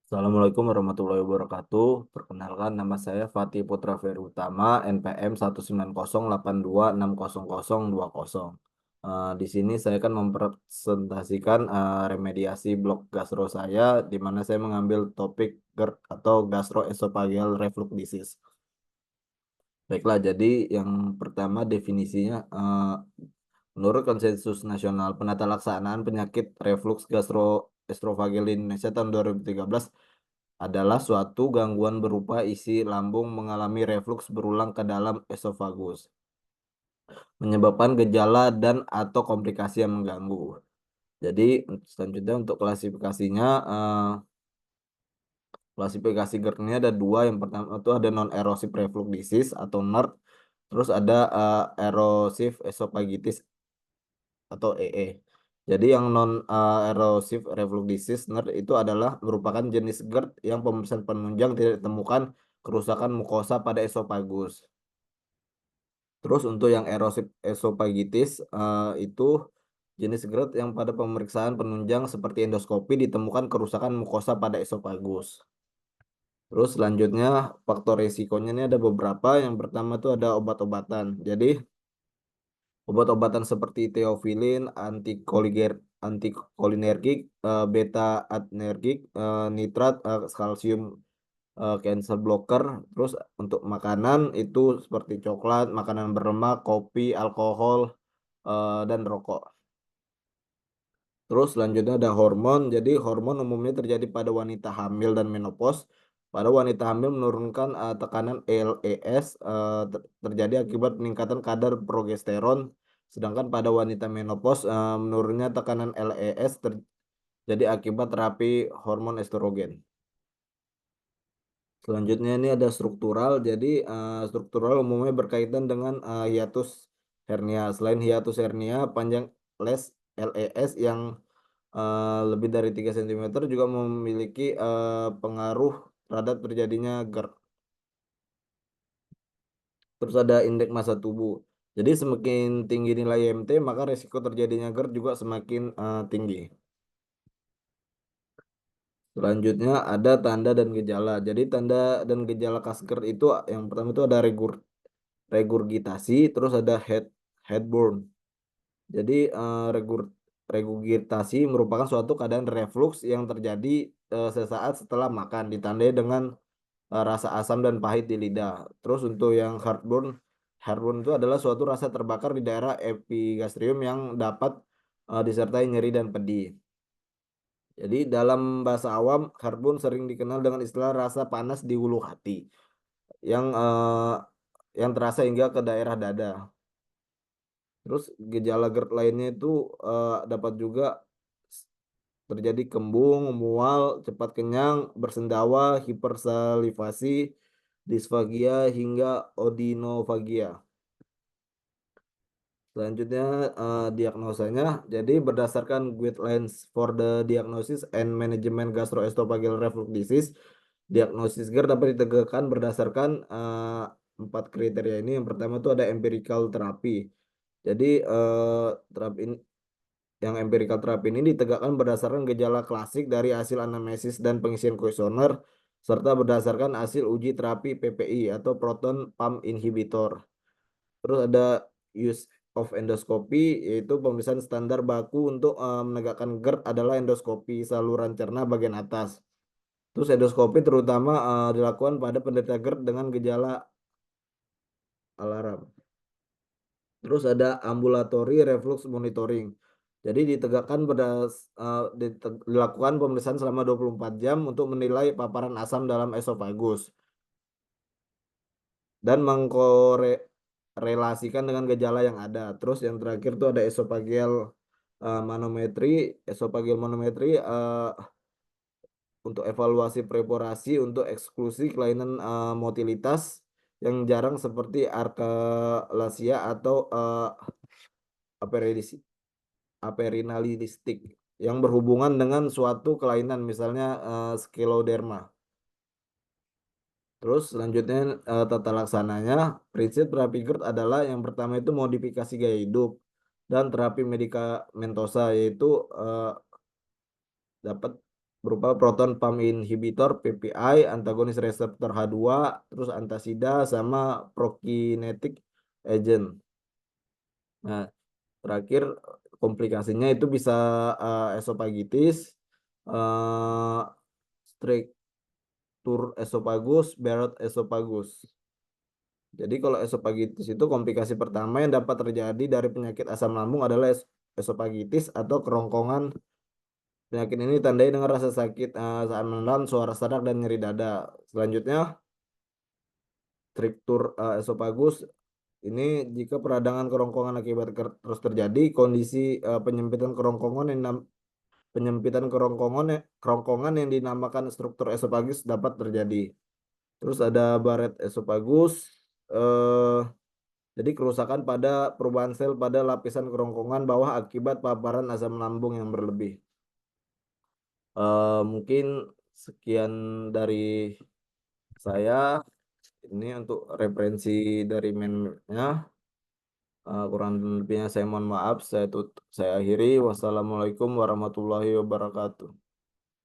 Assalamualaikum warahmatullahi wabarakatuh. Perkenalkan, nama saya Fatih Putra Ferry Utama, NPM 19082600020. Di sini saya akan mempresentasikan remediasi blok gastro saya, di mana saya mengambil topik GERD atau gastroesophageal reflux disease. Baiklah, jadi yang pertama definisinya, menurut Konsensus Nasional Penatalaksanaan Penyakit Reflux Gastroesophageal di Indonesia tahun 2013 adalah suatu gangguan berupa isi lambung mengalami refluks berulang ke dalam esofagus, menyebabkan gejala dan atau komplikasi yang mengganggu. Jadi selanjutnya untuk klasifikasinya, klasifikasi GERD ini ada dua. Yang pertama itu ada non-erosive reflux disease atau NERD, terus ada erosive esophagitis atau EE. Jadi yang non erosive reflux disease NERD itu adalah merupakan jenis GERD yang pemeriksaan penunjang tidak ditemukan kerusakan mukosa pada esofagus. Terus untuk yang erosive esophagitis itu jenis GERD yang pada pemeriksaan penunjang seperti endoskopi ditemukan kerusakan mukosa pada esofagus. Terus selanjutnya faktor risikonya ini ada beberapa. Yang pertama itu ada obat-obatan. Jadi obat-obatan seperti teofilin, antikolinergik, beta adrenergik, nitrat, kalsium, cancer blocker. Terus untuk makanan itu seperti coklat, makanan berlemak, kopi, alkohol, dan rokok. Terus selanjutnya ada hormon. Jadi hormon umumnya terjadi pada wanita hamil dan menopause. Pada wanita hamil menurunkan tekanan LES terjadi akibat peningkatan kadar progesteron. Sedangkan pada wanita menopause menurunnya tekanan LES terjadi akibat terapi hormon estrogen. Selanjutnya ini ada struktural. Jadi struktural umumnya berkaitan dengan hiatus hernia. Selain hiatus hernia, panjang LES yang lebih dari 3 cm juga memiliki pengaruh terhadap terjadinya GERD. Terus ada indeks massa tubuh. Jadi semakin tinggi nilai IMT, maka resiko terjadinya GERD juga semakin tinggi. Selanjutnya ada tanda dan gejala. Jadi tanda dan gejala khas GERD itu yang pertama itu ada regurgitasi, terus ada headburn. Jadi regurgitasi merupakan suatu keadaan refluks yang terjadi sesaat setelah makan, ditandai dengan rasa asam dan pahit di lidah. Terus untuk yang heartburn, heartburn itu adalah suatu rasa terbakar di daerah epigastrium yang dapat disertai nyeri dan pedih. Jadi dalam bahasa awam, heartburn sering dikenal dengan istilah rasa panas di ulu hati yang terasa hingga ke daerah dada. Terus gejala GERD lainnya itu dapat juga terjadi kembung, mual, cepat kenyang, bersendawa, hipersalivasi, disfagia, hingga odinofagia. Selanjutnya diagnosanya. Jadi berdasarkan guidelines for the diagnosis and management gastroesophageal reflux disease, diagnosis GERD dapat ditegakkan berdasarkan 4 kriteria ini. Yang pertama itu ada empirical terapi. Jadi terapi ini, yang empirical terapi ini ditegakkan berdasarkan gejala klasik dari hasil anamnesis dan pengisian kuesioner serta berdasarkan hasil uji terapi PPI atau proton pump inhibitor. Terus ada use of endoscopy, yaitu pemeriksaan standar baku untuk menegakkan GERD adalah endoskopi saluran cerna bagian atas. Terus endoskopi terutama dilakukan pada penderita GERD dengan gejala alarm. Terus ada ambulatory reflux monitoring. Jadi dilakukan pemeriksaan selama 24 jam untuk menilai paparan asam dalam esofagus dan mengkorelasikan dengan gejala yang ada. Terus yang terakhir itu ada esophageal manometri. Esophageal manometri untuk evaluasi preparasi untuk eksklusi kelainan motilitas yang jarang seperti arkalasia atau aperinalistik yang berhubungan dengan suatu kelainan, misalnya scleroderma. Terus selanjutnya tata laksananya, prinsip terapi GERD adalah yang pertama itu modifikasi gaya hidup dan terapi medikamentosa, yaitu dapat berupa proton pump inhibitor PPI, antagonis reseptor H2, terus antasida sama prokinetic agent. Nah, terakhir komplikasinya itu bisa esofagitis, eh, struktur esofagus, Barrett esophagus. Jadi kalau esofagitis itu komplikasi pertama yang dapat terjadi dari penyakit asam lambung adalah esofagitis atau kerongkongan. Penyakit ini ditandai dengan rasa sakit saat menelan, suara serak dan nyeri dada. Selanjutnya, struktur esofagus ini jika peradangan kerongkongan akibat terus terjadi, kondisi penyempitan kerongkongan kerongkongan yang dinamakan struktur esofagus dapat terjadi. Terus ada Barrett esophagus. eh, Jadi kerusakan pada perubahan sel pada lapisan kerongkongan bawah akibat paparan asam lambung yang berlebih. Mungkin sekian dari saya. Ini untuk referensi dari mennya. Kurang lebihnya saya mohon maaf. Saya akhiri. Wassalamualaikum warahmatullahi wabarakatuh.